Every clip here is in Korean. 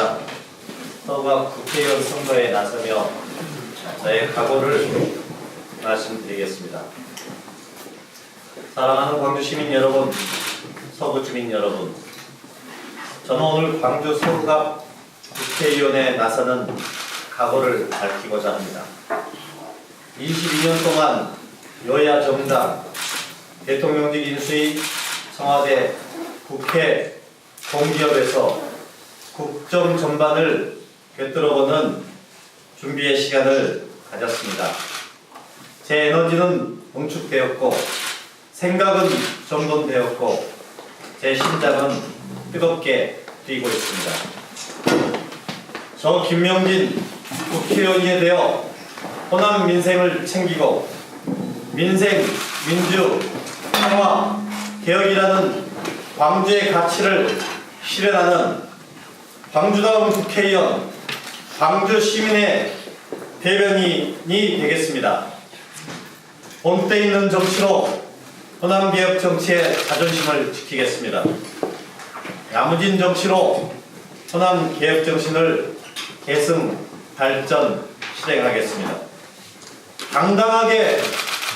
김명진입니다. 서울과 국회의원 선거에 나서며 저의 각오를 말씀드리겠습니다. 사랑하는 광주 시민 여러분, 서구 주민 여러분, 저는 오늘 광주 서구갑 국회의원에 나서는 각오를 밝히고자 합니다. 22년 동안 여야 정당, 대통령직 인수위, 청와대, 국회, 공기업에서 국정 전반을 꿰뚫어보는 준비의 시간을 가졌습니다. 제 에너지는 응축되었고 생각은 정돈되었고 제 심장은 뜨겁게 뛰고 있습니다. 저 김명진 국회의원이 되어 호남 민생을 챙기고 민생, 민주, 평화, 개혁이라는 광주의 가치를 실현하는 광주다운 국회의원, 광주 시민의 대변인이 되겠습니다. 본때 있는 정치로 호남개혁 정치의 자존심을 지키겠습니다. 야무진 정치로 호남개혁 정신을 계승, 발전, 실행하겠습니다. 당당하게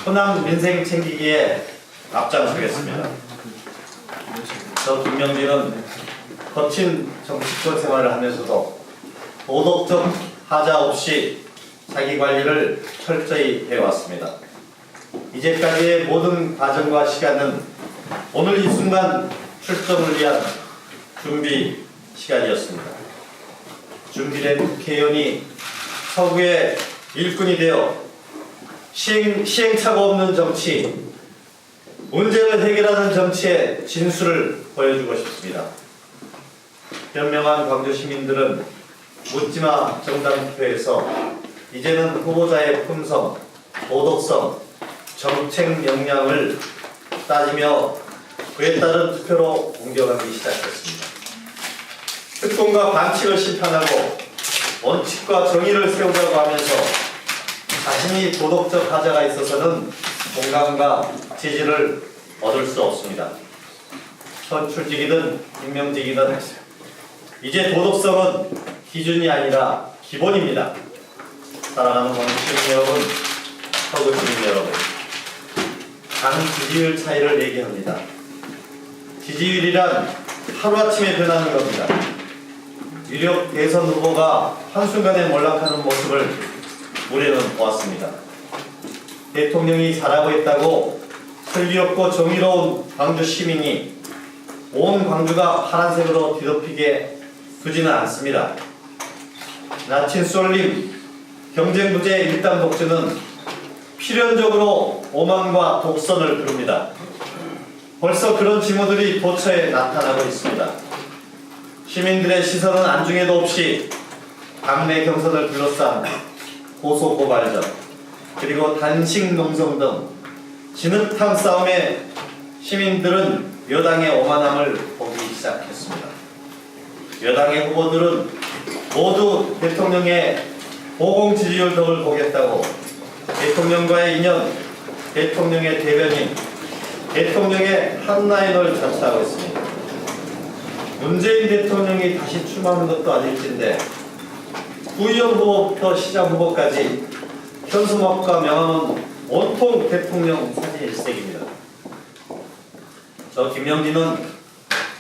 호남 민생 챙기기에 앞장서겠습니다. 저 김명진은 거친 정치권 생활을 하면서도 도덕적 하자 없이 자기 관리를 철저히 해왔습니다. 이제까지의 모든 과정과 시간은 오늘 이 순간 출정을 위한 준비 시간이었습니다. 준비된 국회의원이 서구의 일꾼이 되어 시행착오 없는 정치, 문제를 해결하는 정치의 진수를 보여주고 싶습니다. 현명한 광주 시민들은 묻지마 정당투표에서 이제는 후보자의 품성, 도덕성, 정책 역량을 따지며 그에 따른 투표로 옮겨가기 시작했습니다. 특권과 반칙을 심판하고 원칙과 정의를 세우자고 하면서 자신이 도덕적 하자가 있어서는 공감과 지지를 얻을 수 없습니다. 선출직이든 임명직이든 이제 도덕성은 기준이 아니라 기본입니다. 사랑하는 광주 시민 여러분, 서구 시민 여러분, 당 지지율 차이를 얘기합니다. 지지율이란 하루아침에 변하는 겁니다. 유력 대선 후보가 한순간에 몰락하는 모습을 우리는 보았습니다. 대통령이 잘하고 있다고 슬기롭고 정의로운 광주 시민이 온 광주가 파란색으로 뒤덮이게 두지는 않습니다. 나친 쏠림, 경쟁부재 일당 독주는 필연적으로 오만과 독선을 부릅니다. 벌써 그런 징후들이 도처에 나타나고 있습니다. 시민들의 시선은 안중에도 없이 당내 경선을 둘러싼 고소고발전, 그리고 단식 농성 등 진흙탕 싸움에 시민들은 여당의 오만함을 보기 시작했습니다. 여당의 후보들은 모두 대통령의 보공 지지율 덕을 보겠다고 대통령과의 인연, 대통령의 대변인, 대통령의 한라인을 자처하고 있습니다. 문재인 대통령이 다시 출마하는 것도 아닐진데 구의원 후보부터 시장 후보까지 현수막과 명함은 온통 대통령 사진 일색입니다. 저 김명진은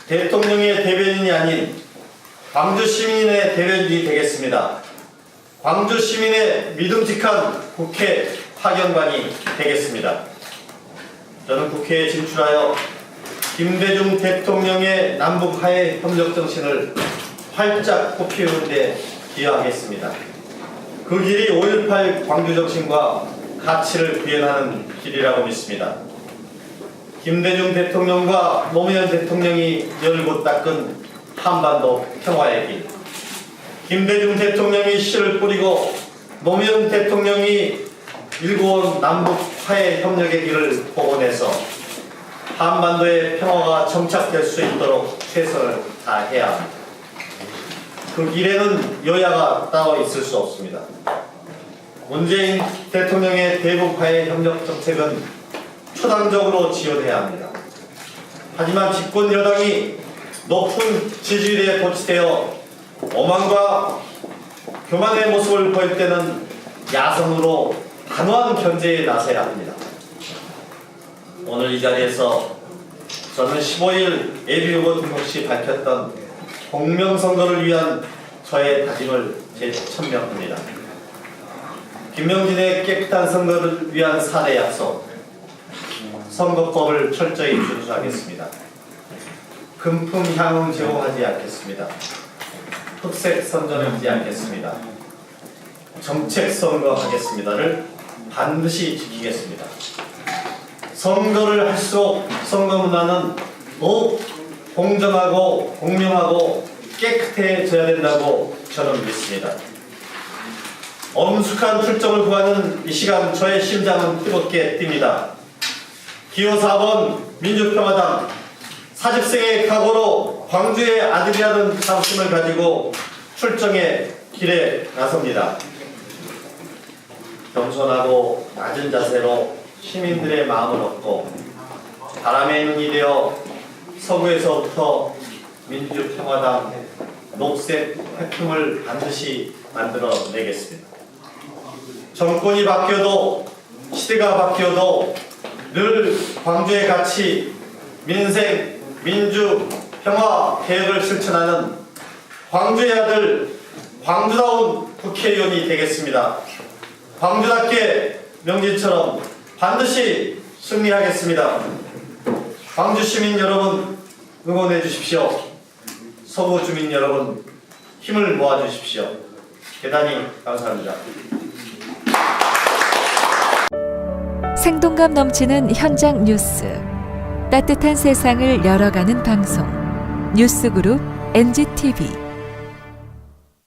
대통령의 대변인이 아닌 광주 시민의 대변인이 되겠습니다. 광주 시민의 믿음직한 국회 파견관이 되겠습니다. 저는 국회에 진출하여 김대중 대통령의 남북 화해 협력 정신을 활짝 꽃피우는 데 기여하겠습니다. 그 길이 5.18 광주 정신과 가치를 구현하는 길이라고 믿습니다. 김대중 대통령과 노무현 대통령이 열고 닦은 한반도 평화의 길, 김대중 대통령이 씨를 뿌리고 노무현 대통령이 일궈온 남북 화해 협력의 길을 복원해서 한반도의 평화가 정착될 수 있도록 최선을 다해야 합니다. 그 길에는 여야가 따로 있을 수 없습니다. 문재인 대통령의 대북 화해 협력 정책은 초당적으로 지원해야 합니다. 하지만 집권 여당이 높은 지지율에 고치되어 오만과 교만의 모습을 보일 때는 야성으로 단호한 견제에 나서야 합니다. 오늘 이 자리에서 저는 15일 예비후보 등록 시 밝혔던 공명선거를 위한 저의 다짐을 재천명합니다. 김명진의 깨끗한 선거를 위한 4대 약속, 선거법을 철저히 준수하겠습니다. 금품 향응 제공하지 않겠습니다. 흑색 선전하지 않겠습니다. 정책 선거하겠습니다를 반드시 지키겠습니다. 선거를 할수록 선거 문화는 더욱 공정하고 공명하고 깨끗해져야 된다고 저는 믿습니다. 엄숙한 출정을 구하는 이 시간 저의 심장은 뜨겁게 뜁니다. 기호 4번 민주평화당 40생의 각오로 광주의 아들이라는 자부심을 가지고 출정의 길에 나섭니다. 겸손하고 낮은 자세로 시민들의 마음을 얻고 바람의 눈이 되어 서구에서부터 민주평화당 녹색 태풍을 반드시 만들어내겠습니다. 정권이 바뀌어도 시대가 바뀌어도 늘 광주의 가치, 민생, 민주, 평화, 개혁을 실천하는 광주의 아들, 광주다운 국회의원이 되겠습니다. 광주답게 명진처럼 반드시 승리하겠습니다. 광주 시민 여러분 응원해 주십시오. 서구 주민 여러분 힘을 모아 주십시오. 대단히 감사합니다. 생동감 넘치는 현장 뉴스, 따뜻한 세상을 열어가는 방송 뉴스그룹 NGTV.